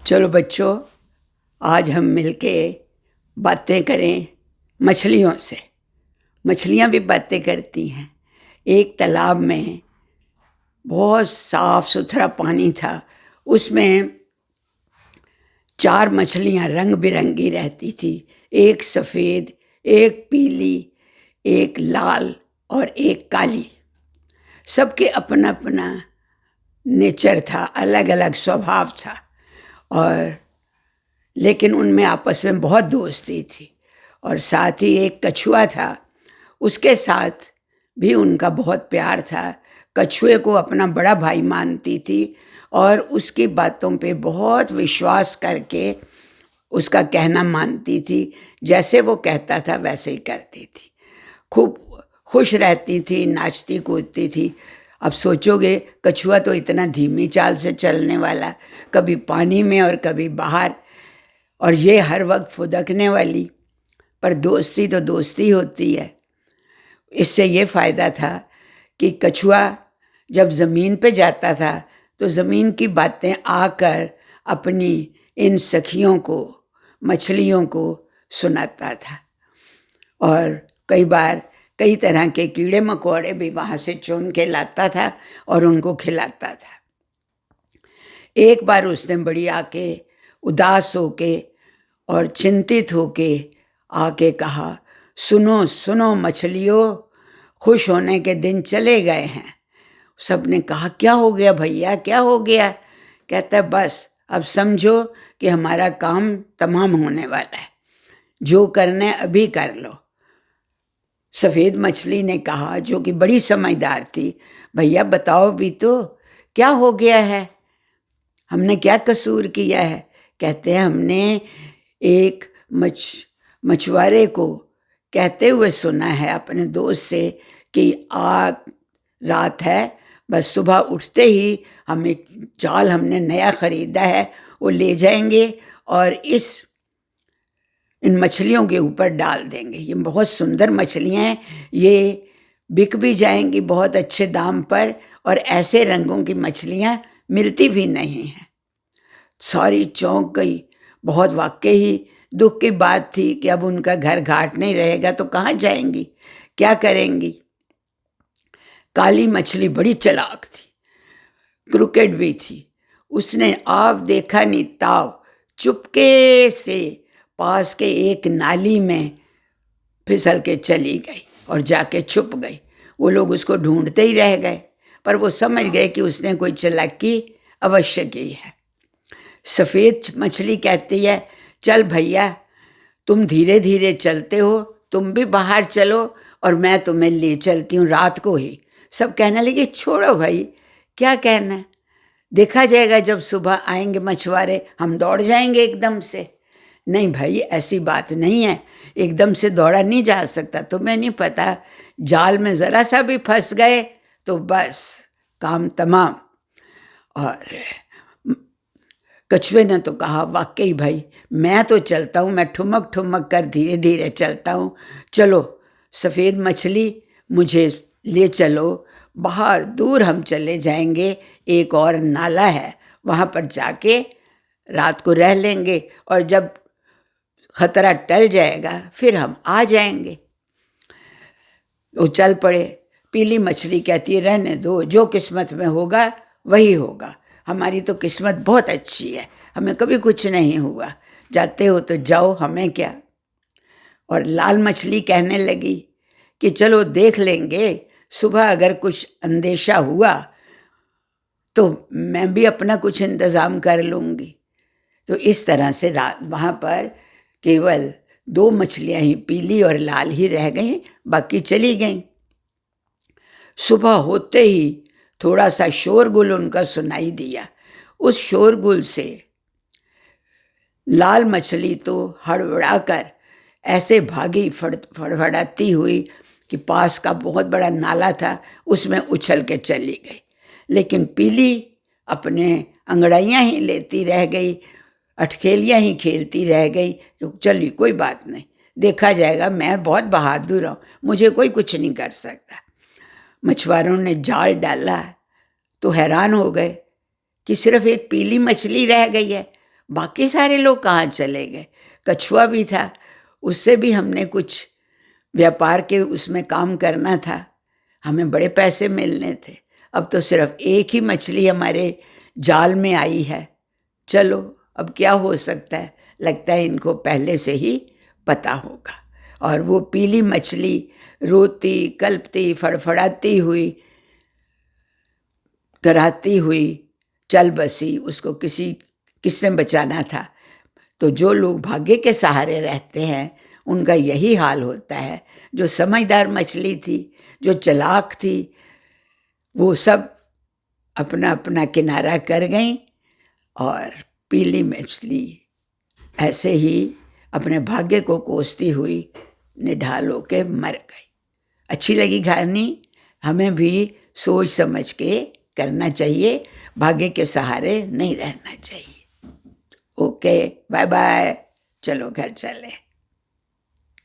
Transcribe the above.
चलो बच्चों, आज हम मिलके बातें करें मछलियों से। मछलियाँ भी बातें करती हैं। एक तालाब में बहुत साफ सुथरा पानी था। उसमें 4 मछलियाँ रंग बिरंगी रहती थी। एक सफ़ेद, एक पीली, एक लाल और एक काली। सबके अपना अपना नेचर था, अलग अलग स्वभाव था, और लेकिन उनमें आपस में बहुत दोस्ती थी। और साथ ही एक कछुआ था, उसके साथ भी उनका बहुत प्यार था। कछुए को अपना बड़ा भाई मानती थी और उसकी बातों पे बहुत विश्वास करके उसका कहना मानती थी। जैसे वो कहता था वैसे ही करती थी। खूब खुश रहती थी, नाचती कूदती थी। अब सोचोगे, कछुआ तो इतना धीमी चाल से चलने वाला, कभी पानी में और कभी बाहर, और ये हर वक्त फुदकने वाली। पर दोस्ती तो दोस्ती होती है। इससे ये फ़ायदा था कि कछुआ जब ज़मीन पे जाता था तो ज़मीन की बातें आकर अपनी इन सखियों को, मछलियों को सुनाता था। और कई बार कई तरह के कीड़े मकोड़े भी वहाँ से चुन के लाता था और उनको खिलाता था। एक बार उसने बड़ी आके उदास होके और चिंतित होके आके कहा, सुनो सुनो मछलियों, खुश होने के दिन चले गए हैं। सबने कहा, क्या हो गया भैया, क्या हो गया? कहता है, बस अब समझो कि हमारा काम तमाम होने वाला है, जो करना है अभी कर लो। सफ़ेद मछली ने कहा, जो कि बड़ी समझदार थी, भैया बताओ भी तो, क्या हो गया है? हमने क्या कसूर किया है? कहते हैं, हमने एक मछुआरे को कहते हुए सुना है अपने दोस्त से कि आज रात है, बस सुबह उठते ही हम एक जाल हमने नया ख़रीदा है, वो ले जाएंगे और इन मछलियों के ऊपर डाल देंगे। ये बहुत सुंदर मछलियाँ हैं, ये बिक भी जाएंगी बहुत अच्छे दाम पर, और ऐसे रंगों की मछलियाँ मिलती भी नहीं हैं। सारी चौंक गई। बहुत वाकई ही दुख की बात थी कि अब उनका घर घाट नहीं रहेगा तो कहाँ जाएंगी, क्या करेंगी। काली मछली बड़ी चालाक थी, क्रिकेट भी थी। उसने आप देखा नहीं ताव चुपके से पास के एक नाली में फिसल के चली गई और जाके छुप गई। वो लोग उसको ढूंढते ही रह गए, पर वो समझ गए कि उसने कोई चालाकी अवश्य की है। सफ़ेद मछली कहती है, चल भैया, तुम धीरे धीरे चलते हो, तुम भी बाहर चलो और मैं तुम्हें ले चलती हूँ रात को ही। सब कहने लगे, छोड़ो भाई, क्या कहना है, देखा जाएगा, जब सुबह आएंगे मछुआरे हम दौड़ जाएंगे एकदम से। नहीं भाई, ऐसी बात नहीं है, एकदम से दौड़ा नहीं जा सकता। तुम्हें नहीं पता, जाल में ज़रा सा भी फंस गए तो बस काम तमाम। और कछुए ने तो कहा, वाकई भाई, मैं तो चलता हूँ, मैं ठुमक ठुमक कर धीरे धीरे चलता हूँ। चलो सफ़ेद मछली, मुझे ले चलो, बाहर दूर हम चले जाएंगे, एक और नाला है, वहाँ पर जाके रात को रह लेंगे और जब खतरा टल जाएगा फिर हम आ जाएंगे। वो चल पड़े। पीली मछली कहती है, रहने दो, जो किस्मत में होगा वही होगा, हमारी तो किस्मत बहुत अच्छी है, हमें कभी कुछ नहीं हुआ, जाते हो तो जाओ, हमें क्या। और लाल मछली कहने लगी कि चलो देख लेंगे, सुबह अगर कुछ अंदेशा हुआ तो मैं भी अपना कुछ इंतज़ाम कर लूँगी। तो इस तरह से रात वहाँ पर केवल 2 मछलियाँ ही, पीली और लाल ही रह गईं, बाकी चली गईं। सुबह होते ही थोड़ा सा शोरगुल उनका सुनाई दिया। उस शोरगुल से लाल मछली तो हड़बड़ाकर ऐसे भागी फड़फड़ाती हुई कि पास का बहुत बड़ा नाला था, उसमें उछल के चली गई। लेकिन पीली अपने अंगड़ाइयाँ ही लेती रह गई, अटखेलियाँ ही खेलती रह गई। तो चलिए कोई बात नहीं, देखा जाएगा, मैं बहुत बहादुर हूँ, मुझे कोई कुछ नहीं कर सकता। मछुआरों ने जाल डाला तो हैरान हो गए कि सिर्फ एक पीली मछली रह गई है। बाकी सारे लोग कहाँ चले गए। कछुआ भी था, उससे भी हमने कुछ व्यापार के उसमें काम करना था, हमें बड़े पैसे मिलने थे। अब तो सिर्फ एक ही मछली हमारे जाल में आई है। चलो अब क्या हो सकता है, लगता है इनको पहले से ही पता होगा। और वो पीली मछली रोती कल्पती फड़फड़ाती हुई कराती हुई चल बसी, उसको किसने बचाना था। तो जो लोग भाग्य के सहारे रहते हैं उनका यही हाल होता है। जो समझदार मछली थी, जो चालाक थी, वो सब अपना अपना किनारा कर गई, और पीली मछली ऐसे ही अपने भाग्य को कोसती हुई निढाल होके मर गई। अच्छी लगी कहानी। हमें भी सोच समझ के करना चाहिए, भाग्य के सहारे नहीं रहना चाहिए। ओके, बाय बाय, चलो घर चले।